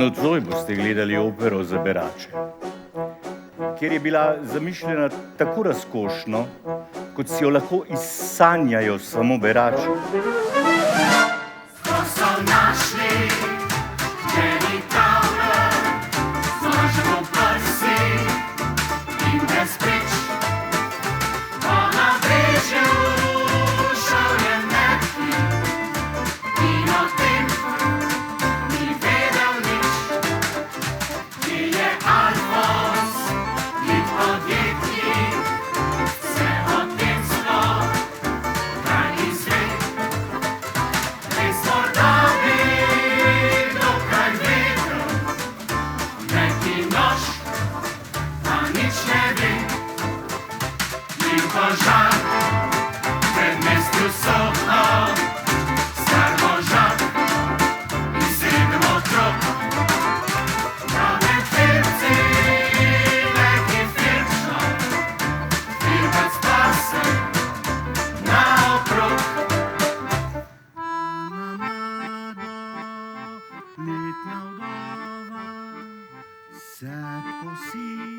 Nocoj boste gledali opero za berače, kjer je bila zamišljena tako razkošno, kot si jo lahko izsanjajo samo berači. To so našli meni tavle, zložimo prsi in brez prič. Po nabrežju šel je mehki in o tem ni vedel nič. Ki je Alfons, vid podjetnik, se o tem sploh kaj izve. Res morda bi dokaj vedel, neki nož pa nič ne ve. In požar v predmestju Soho, star možak in 7 otrok. Pa med firci neki firčno, firbec pa se naokrog. Letna vdova se posili.